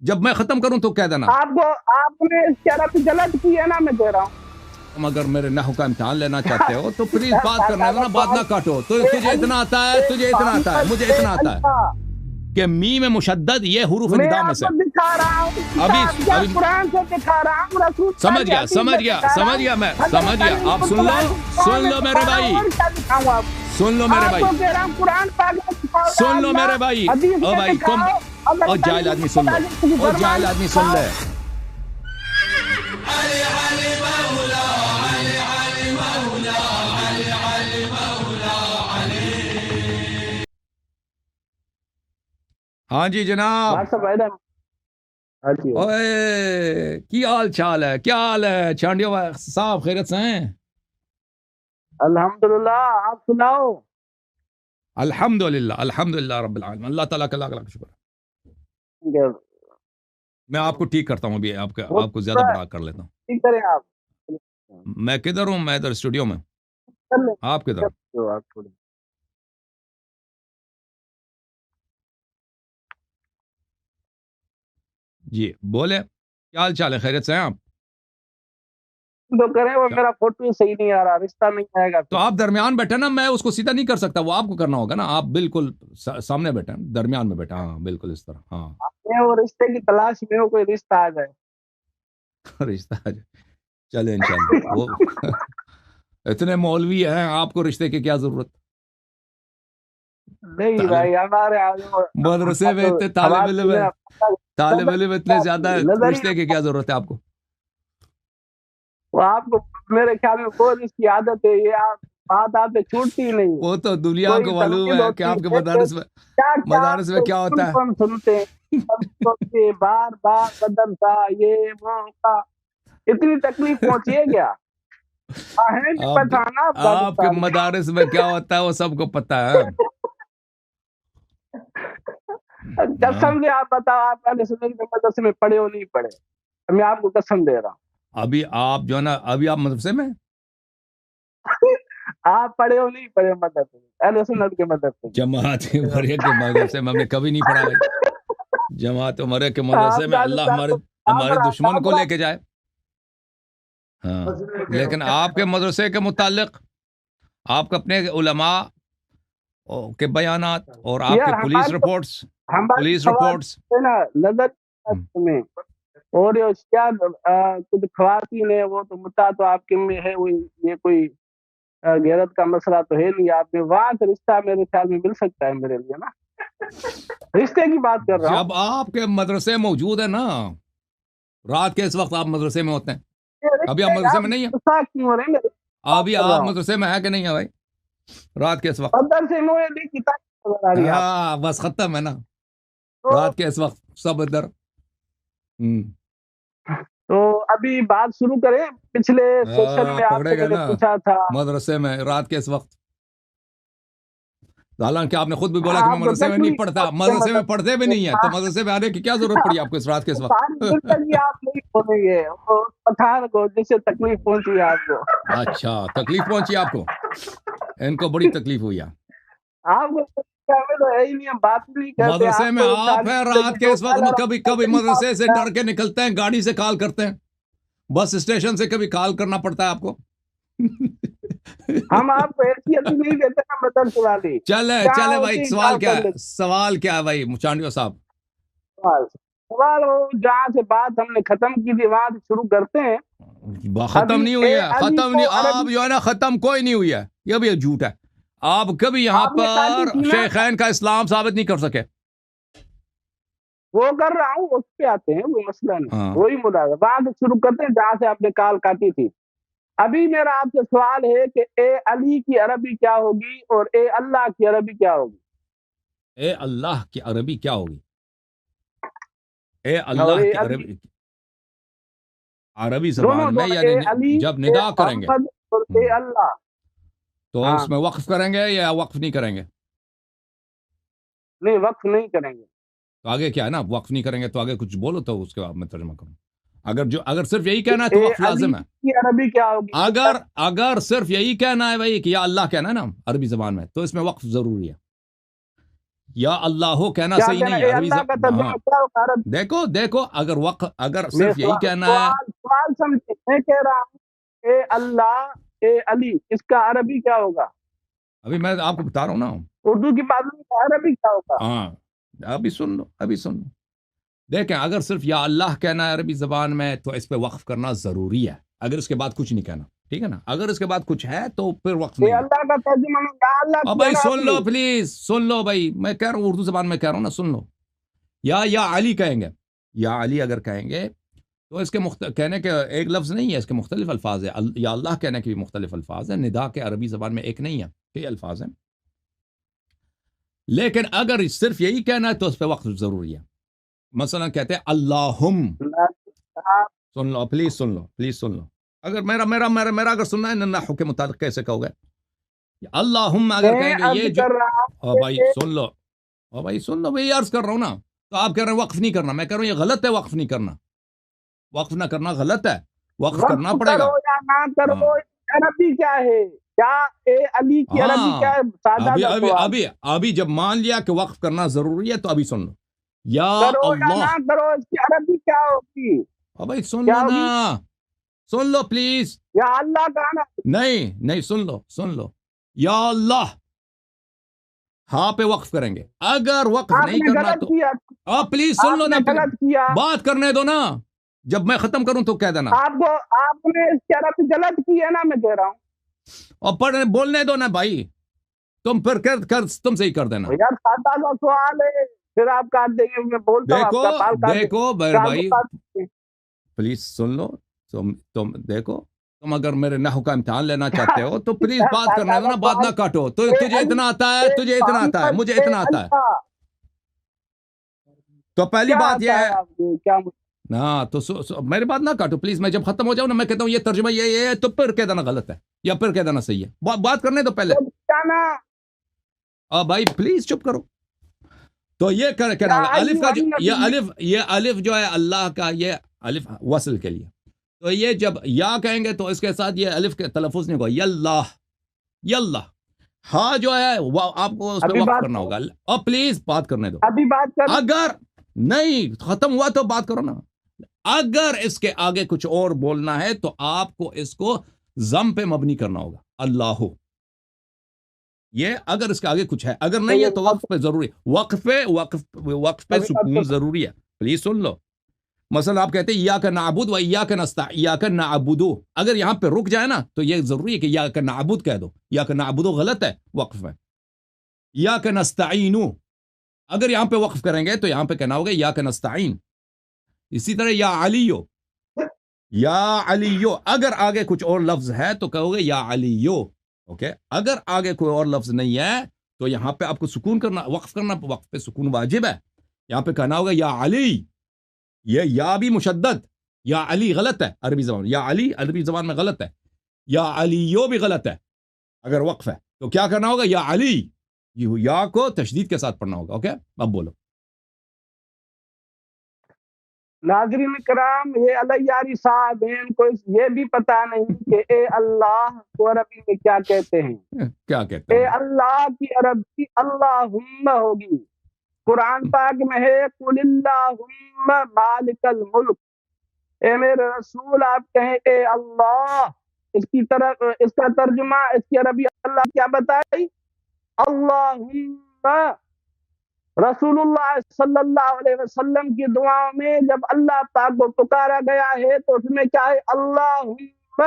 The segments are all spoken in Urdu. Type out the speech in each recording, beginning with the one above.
جب میں ختم کروں تو کہہ دینا. آپ نے اس کی عربی غلط کی ہے نا، میں کہہ رہا ہوں. تم اگر میرے نحو کا امتحان لینا چاہتے ہو تو پلیز بات کرنا ہے نا، بات نہ کاٹو. تو تجھے اتنا آتا ہے، تجھے اتنا آتا ہے، مجھے اتنا آتا ہے کہ میم مشدد یہ حروف ندا میں سے. ابھی قرآن سے دکھا رہا ہوں، رسول سمجھ گیا میں سمجھ گیا. آپ سن لو میرے بھائی، سن لو میرے بھائی، سن لو میرے بھائی. او بھائی تم اور جاہل آدمی سن لو، اور جاہل آدمی سن لے. ہاں جی جناب. اوئے کی حال چال ہے، کیا حال ہے چانڈیو صاحب، خیریت سے ہیں؟ الحمدللہ، آپ سناؤ. الحمدللہ رب العالمین، اللہ تعالیٰ کا لاکھ شکر. میں آپ کو ٹھیک کرتا ہوں، ابھی آپ کو زیادہ بڑا کر لیتا ہوں. ٹھیک کریں آپ. میں کدھر ہوں؟ میں ادھر اسٹوڈیو میں. آپ کدھر؟ جی بولے، کیا حال چال ہے، خیریت سے ہیں آپ؟ تو کریں، وہ میرا فوٹو صحیح نہیں آ رہا، رشتہ نہیں آئے گا. تو آپ درمیان بیٹھے نا، میں اس کو سیدھا نہیں کر سکتا، وہ آپ کو کرنا ہوگا نا. آپ بالکل سامنے بیٹھے، درمیان میں بیٹھے. ہاں بالکل اس طرح. ہاں وہ رشتے کی تلاش میں ہو، کوئی رشتہ آ جائے. رشتہ آ جائے، چلے انشاءاللہ. وہ اتنے مولوی ہیں، آپ کو رشتے کی کیا ضرورت؟ نہیں بھائی، ہمارے مدرسے میں اتنے طالب علم اتنے زیادہ، رشتے کی کیا ضرورت ہے آپ کو؟ وہ آپ کو میرے خیال میں بہت اس کی عادت ہے، یہ بات آپ سے چھوٹتی نہیں. وہ تو دنیا کو معلوم ہے کہ آپ کے مدارس میں کیا ہوتا ہے. سنتے ہیں بار بار بدلتا، یہ وہ اتنی تکلیف پہنچی ہے کیا؟ آپ کے مدارس میں کیا ہوتا ہے وہ سب کو پتا ہے. قسم سے آپ بتاؤ، آپ پہلے مدرسے میں پڑھے ہو نہیں پڑھے؟ میں آپ کو قسم دے رہا ہوں. ابھی آپ جو ہے نا، ابھی آپ مدرسے میں آپ پڑھے ہو نہیں پڑھے مدرسے میں؟ اہل سنت کے مدرسے، جماعت عمریہ کے مدرسے میں ہم نے کبھی نہیں پڑھا بھائی. جماعت عمریہ کے مدرسے میں اللہ ہمارے دشمن کو لے کے جائے. ہاں لیکن آپ کے مدرسے کے متعلق آپ کے اپنے علماء کے بیانات اور آپ کے پولیس رپورٹس میں اور کیا کچھ خواتین ہیں، وہ تو متا تو آپ کے میں ہے، یہ کوئی غیرت کا مسئلہ تو ہے نہیں. آپ نے وہاں سے رشتہ میرے خیال میں مل سکتا ہے میرے لیے نا. رشتے کی بات کر رہا ہوں. جب آپ کے مدرسے موجود ہے نا، رات کے اس وقت آپ مدرسے میں ہوتے ہیں. ابھی آپ مدرسے میں نہیں ہیں؟ ابھی آپ مدرسے میں ہے کہ نہیں ہے بھائی رات کے اس وقت؟ ہاں بس ختم ہے نا، رات کے اس وقت سب ادھر. تو ابھی بات شروع کریں. پچھلے سیشن میں آپ سے میں نے پوچھا تھا مدرسے میں رات کے اس وقت، حالانکہ آپ نے خود بھی بولا کہ میں مدرسے میں نہیں پڑھتا، مدرسے میں پڑھتے بھی نہیں ہے، تو مدرسے میں آنے کی کیا ضرورت پڑی آپ کو اس رات کے اس وقت؟ آپ نہیں بولیں گے پٹھان کو جس سے تکلیف پہنچی آپ کو. اچھا تکلیف پہنچی آپ کو، ان کو بڑی تکلیف ہوئی ہے آپ کو. مدرسے میں آپ ہیں رات کے اس وقت، کبھی مدرسے سے ڈر کے نکلتے ہیں، گاڑی سے کال کرتے ہیں، بس اسٹیشن سے کبھی کال کرنا پڑتا ہے آپ کو. ہم آپ کو حیثیت نہیں دیتے نا مدرسے والی. چلے بھائی، سوال کیا ہے بھائی چانڈیو صاحب؟ سوال جہاں سے بات ہم نے ختم کی تھی وہاں سے شروع کرتے ہیں. ختم نہیں ہوئی ہے، آپ جو ہے نا ختم کوئی نہیں ہوئی ہے، یہ بھی جھوٹ ہے. آپ کبھی یہاں پر شیخین کا اسلام ثابت نہیں کر سکے. وہ کر رہا ہوں، اس پہ آتے ہیں، وہ مسئلہ نہیں. وہی مدعا وہاں سے شروع کرتے ہیں جہاں سے آپ نے کال کاٹی تھی. ابھی میرا آپ سے سوال ہے کہ اے علی کی عربی کیا ہوگی اور اے اللہ کی عربی کیا ہوگی؟ اے اللہ کی عربی کیا ہوگی؟ اے اللہ کی عربی زبان میں، یعنی جب ندا کریں گے اے اللہ تو اس میں وقف کریں گے یا وقف نہیں کریں گے؟ نہیں، وقف نہیں کریں گے. تو آگے کیا ہے نا، وقف نہیں کریں گے تو آگے کچھ بولو تو اس کے بعد میں ترجمہ کروں. اگر صرف یہی کہنا ہے تو وقف لازم ہے. عربی کیا ہوگی؟ اگر صرف یہی کہنا ہے بھائی کہ یا اللہ کہنا ہے نا عربی زبان میں، تو اس میں وقف ضروری ہے. یا اللہ ہو کہنا کیا صحیح کہنا نہیں ہے اے عربی اللہ کا ترجمہ کیا ہوگا عربی؟ دیکھو اگر اگر میں صرف یہی کہنا ہے سوال سمجھے، میں کہہ رہا ہوں اے اللہ اے علی، اس کا عربی کیا ہوگا؟ ابھی میں آپ کو بتا رہا ہوں نا. اردو کی بات نہیں، عربی کیا ہوگا؟ ہاں ابھی سن لو دیکھیں اگر صرف یا اللہ کہنا ہے عربی زبان میں تو اس پہ وقف کرنا ضروری ہے، اگر اس کے بعد کچھ نہیں کہنا، ٹھیک ہے نا. اگر اس کے بعد کچھ ہے تو پھر وقف اے نہیں ہے. اللہ کا ترجمہ میں یا اللہ اب بھائی کہنا سن لو اپنی۔ پلیز، سن لو بھائی، میں کہہ رہا ہوں اردو زبان میں کہہ رہا ہوں نا، سن لو. یا علی کہیں گے، یا علی اگر کہیں گے تو اس کے کہنے کے ایک لفظ نہیں ہے، اس کے مختلف الفاظ ہیں. یا اللہ کہنے کے بھی مختلف الفاظ ہیں، ندا کے عربی زبان میں ایک نہیں ہے، کئی الفاظ ہیں. لیکن اگر صرف یہی کہنا ہے تو اس پہ وقت ضروری ہے. مثلا کہتے ہیں اللہم، سن لو پلیز، سن لو. اگر میرا اگر سننا ہے نحو کے مطابق کیسے کہو گے اللہم اگر کہیں گے یہ جو بھائی سن لو میں یہ عرض کر رہا ہوں نا، تو آپ کہہ رہے ہیں وقف نہیں کرنا، میں کہہ رہا ہوں یہ غلط ہے، وقف نہیں کرنا، وقف نہ کرنا غلط ہے، وقف کرنا پڑے گا. کرو یا نہ کرو، عربی کیا ہے؟ کیا اے علی کی عربی کیا ہے؟ سادہ سا سوال۔ ابھی جب مان لیا کہ وقف کرنا ضروری ہے تو ابھی سن لو. یا کرو یا اللہ، نہ کرو، اس کی عربی کیا ہوگی؟ بھائی سن کیا لو ہوگی؟ نا، سن لو پلیز. یا اللہ کا نا، نہیں سن لو. یا اللہ ہاں پہ وقف کریں گے، اگر وقف آپ نہیں نے کرنا غلط تو کیا، آپ پلیز سن لو آپ نا، نے غلط کیا، بات کرنے دو نا، جب میں ختم کروں تو کہہ دینا. آپ نے اس کی عربی غلط کی ہے نا، میں کہہ رہا ہوں اور بولنے دو نا بھائی، تم پھر تم سے ہی کر دینا. یار سادہ سا سوال ہے، پھر آپ کاٹ دیں گے، میں بولتا ہوں آپ کا پال کاٹ دیں گے، دیکھو کال بھائی کو کاٹ دیں گے۔ پلیز سن لو. تم دیکھو، تم اگر میرے نحو کا امتحان لینا چاہتے ہو تو پلیز بات کرنے دو نا، بات نہ کاٹو. تجھے اتنا آتا ہے، مجھے اتنا آتا ہے. تو پہلی بات یہ ہے کیا ہاں تو میری بات نہ کاٹو پلیز. میں جب ختم ہو جاؤں نا میں کہتا ہوں یہ ترجمہ یہ ہے تو پھر کہہ دینا غلط ہے یا پھر کہہ دینا صحیح ہے. بات کرنے دو پہلے. بھائی پلیز چپ کرو. تو یہ کہنا ہوگا الف کا یہ الف جو ہے اللہ کا، یہ الف وصل کے لیے. تو یہ جب یا کہیں گے تو اس کے ساتھ یہ الف کے تلفظ نہیں ہوگا، یاللہ. ہاں جو ہے وہ آپ کو اس پہ وقف کرنا ہوگا. اور پلیز بات کرنے دو. ابھی بات کر، اگر نہیں ختم ہوا تو بات کرو نا. اگر اس کے آگے کچھ اور بولنا ہے تو آپ کو اس کو ضم پہ مبنی کرنا ہوگا، اللہ ہو. یہ اگر اس کے آگے کچھ ہے، اگر نہیں ہے تو وقف پہ ضروری، وقف پہ سکون ضروری ہے. پلیز سن لو. مثلا آپ کہتے ہیں ایاک نعبد و ایاک نستعین، ایاک نعبدو، اگر یہاں پہ رک جائے نا تو یہ ضروری ہے کہ ایاک نعبد کہہ دو. ایاک نعبدو غلط ہے وقف میں. ایاک نستعین، اگر یہاں پہ وقف کریں گے تو یہاں پہ کہنا ہوگا ایاک نستعین. اسی طرح یا علیو، اگر آگے کچھ اور لفظ ہے تو کہو گے یا علیو. اوکے، اگر آگے کوئی اور لفظ نہیں ہے تو یہاں پہ آپ کو سکون کرنا، وقف کرنا، وقف پہ سکون واجب ہے. یہاں پہ کہنا ہوگا یا علی. یہ یا بھی مشدد، یا علی غلط ہے عربی زبان، یا علی عربی زبان میں غلط ہے. یا علیو بھی غلط ہے اگر وقف ہے. تو کیا کرنا ہوگا؟ یا علی، یا کو تشدید کے ساتھ پڑھنا ہوگا. اوکے، اب بولو. ناظرین کرام، یہ علیاری صاحب ہیں، ان کو یہ بھی پتا نہیں کہ اے اللہ کو عربی میں کیا کہتے ہیں. کیا کہتے ہیں؟ اے اللہ کی عربی اللہم ہوگی. قرآن پاک میں ہے قل اللہم مالک الملک. اے میرے رسول آپ کہیں اے اللہ. اس کا ترجمہ، اس کی عربی اللہ کیا بتائی؟ اللہم. رسول اللہ صلی اللہ علیہ وسلم کی دعاؤں میں جب اللہ پاک کو پکارا گیا ہے تو اس میں کیا ہے؟ اللہم.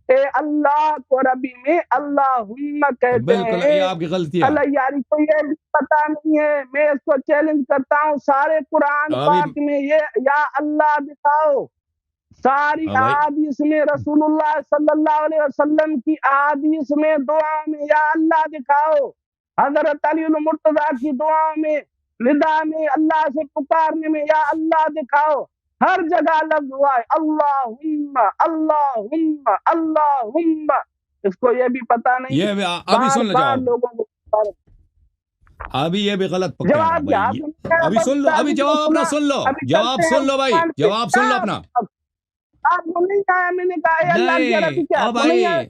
اے اللہ کو عربی میں اللہم کہتے بالکل، ہیں. یہ آپ کی غلطی ہے. اللہ یاری کو یہ پتا نہیں ہے. میں اس کو چیلنج کرتا ہوں، سارے قرآن پاک میں یہ یا اللہ دکھاؤ. ساری احادیث میں رسول اللہ صلی اللہ علیہ وسلم کی احادیث میں دعاؤں میں یا اللہ دکھاؤ. حضرت علی المرتضیٰ کی دعاؤں میں، ندا میں، اللہ سے پکارنے میں یا اللہ دکھاؤ. ہر جگہ لفظ ہوا ہے اللہم اللہم اللہم. اس کو یہ بھی پتا نہیں. یہ ابھی سن لو جواب. لوگوں کو ابھی یہ بھی غلط پکڑا جواب بھائی. ابھی سن لو، ابھی جواب اپنا سن لو، جواب سن لو بھائی، جواب سن لو اپنا. آپ کو نہیں کہا، میں نے کہا اللہ کی عربی کیا نہیں بھائی،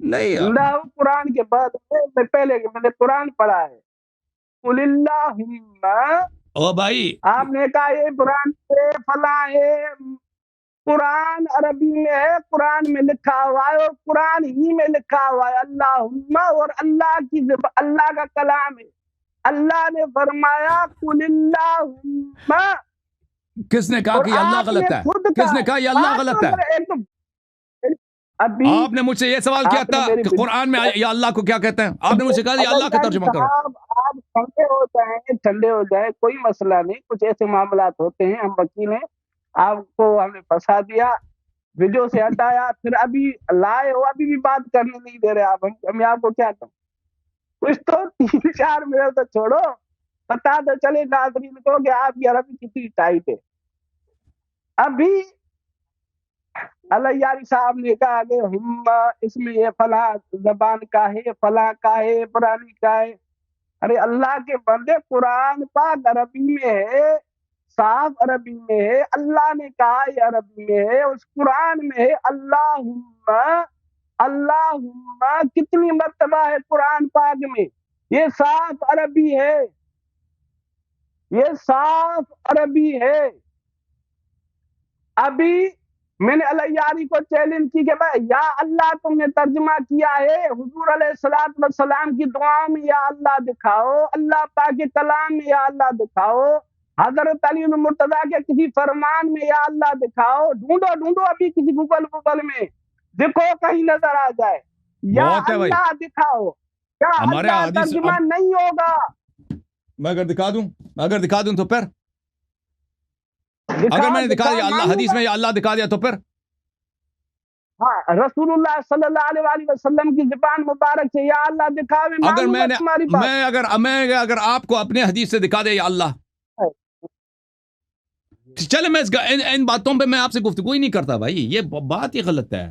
نہیں اللہ قرآن کے بعد میں پہلے میں نے قرآن پڑھا ہے، قل اللہم، او بھائی آپ نے کہا یہ قرآن سے فلاں ہے، قرآن عربی میں ہے، قرآن میں لکھا ہوا ہے، اور قرآن ہی میں لکھا ہوا ہے اللہم، اور اللہ کی اللہ کا کلام ہے۔ اللہ نے فرمایا قل اللہم، کس نے کہا اور کہ یہ اللہ آپ نے غلط ہے؟ خود کس نے کہا یہ اللہ بات غلط ہے؟ نمبر ایک تو ابھی آپ نے مجھ سے یہ سوال کیا آپ نے تھا میری کہ قرآن میں یا اللہ کو کیا کہتے ہیں؟ آپ نے مجھ سے کہا یہ اللہ کا ترجمہ کرو۔ صاحب آپ ٹھنڈے ہو جائیں، کوئی مسئلہ نہیں، کچھ ایسے معاملات ہوتے ہیں، ہم وکیل ہیں، آپ کو ہم نے پھنسا دیا، ویڈیو سے ہٹایا، پھر ابھی لائے ہو، ابھی بھی بات کرنے نہیں دے رہے آپ، ہم آپ کو کیا کہوں؟ کچھ تو 3-4 منٹ تو چھوڑو، پتا تو چلے ناظرین کو کہ آپ کی عربی کتنی ٹائٹ ہے۔ ابھی علیاری صاحب نے کہا کہ ہم اس میں یہ فلاں زبان کا ہے، فلاں کا ہے، پرانی کا ہے۔ ارے اللہ کے بندے، قرآن پاک عربی میں ہے، صاف عربی میں ہے، اللہ نے کہا یہ عربی میں ہے، اس قرآن میں ہے اللہم، اللہم کتنی مرتبہ ہے قرآن پاک میں، یہ صاف عربی ہے، یہ صاف عربی ہے۔ ابھی میں نے علیاری کو چیلنج کی کہ بھائی یا اللہ تم نے ترجمہ کیا ہے، حضور علیہ السلام کی دعاؤں میں یا اللہ دکھاؤ، اللہ پاک کے کلام میں یا اللہ دکھاؤ، حضرت علی المرتضیٰ کے کسی فرمان میں یا اللہ دکھاؤ، ڈھونڈو ابھی کسی گوگل میں دیکھو کہیں نظر آ جائے، یا اللہ دکھاؤ، کیا اللہ ترجمہ نہیں ہوگا؟ میں اگر دکھا دوں تو پھر اگر میں نے دکھا دیا اللہ حدیث میں یا اللہ دکھا دیا تو پھر ہاں رسول اللہ صلی اللہ علیہ وسلم کی زبان مبارک سے یا اللہ دکھاوے، اگر میں اگر آپ کو اپنے حدیث سے دکھا دے یا اللہ، چلے میں ان باتوں پہ میں آپ سے گفتگو ہی نہیں کرتا بھائی، یہ بات ہی غلط ہے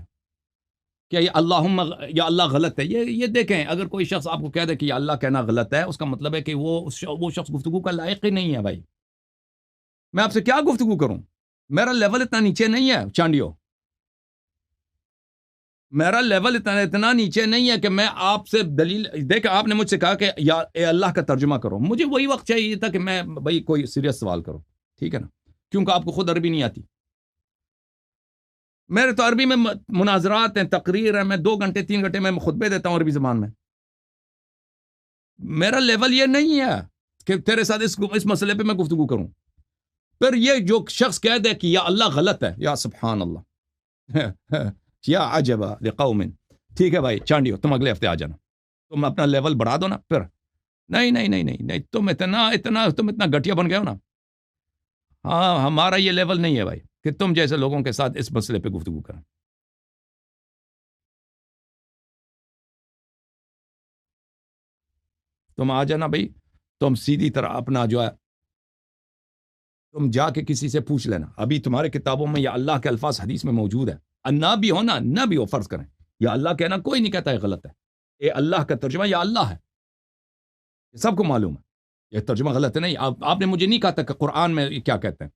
کہ یہ اللہم یا اللہ غلط ہے۔ یہ دیکھیں، اگر کوئی شخص آپ کو کہہ دے کہ یہ اللہ کہنا غلط ہے، اس کا مطلب ہے کہ وہ شخص گفتگو کا لائق ہی نہیں ہے بھائی۔ میں آپ سے کیا گفتگو کروں؟ میرا لیول اتنا نیچے نہیں ہے چانڈیو، میرا لیول اتنا نیچے نہیں ہے کہ میں آپ سے دلیل دیکھ، آپ نے مجھ سے کہا کہ یا اے اللہ کا ترجمہ کرو، مجھے وہی وقت چاہیے تھا کہ میں بھائی کوئی سیریس سوال کرو، ٹھیک ہے نا، کیونکہ آپ کو خود عربی نہیں آتی۔ میرے تو عربی میں مناظرات ہیں، تقریر ہیں، میں 2 گھنٹے 3 گھنٹے میں خطبے دیتا ہوں عربی زبان میں۔ میرا لیول یہ نہیں ہے کہ تیرے ساتھ اس مسئلے پہ میں گفتگو کروں۔ پھر یہ جو شخص کہہ دے کہ یا اللہ غلط ہے، یا سبحان اللہ یا عجب لقوم، ٹھیک ہے بھائی چانڈیو، تم اگلے ہفتے آ جانا، تم اپنا لیول بڑھا دو نا۔ پھر نہیں، تم اتنا گٹیا بن گئے ہو نا۔ ہاں ہمارا یہ لیول نہیں ہے بھائی کہ تم جیسے لوگوں کے ساتھ اس مسئلے پہ گفتگو کریں۔ تم آ جانا بھائی، تم سیدھی طرح اپنا جو ہے تم جا کے کسی سے پوچھ لینا، ابھی تمہارے کتابوں میں یا اللہ کے الفاظ حدیث میں موجود ہے، نہ بھی ہو نہ بھی ہو، فرض کریں یا اللہ کہنا کوئی نہیں کہتا ہے غلط ہے، یہ اللہ کا ترجمہ یا اللہ ہے، یہ سب کو معلوم ہے، یہ ترجمہ غلط ہے نہیں۔ آپ نے مجھے نہیں کہا تھا کہ قرآن میں کیا کہتے ہیں۔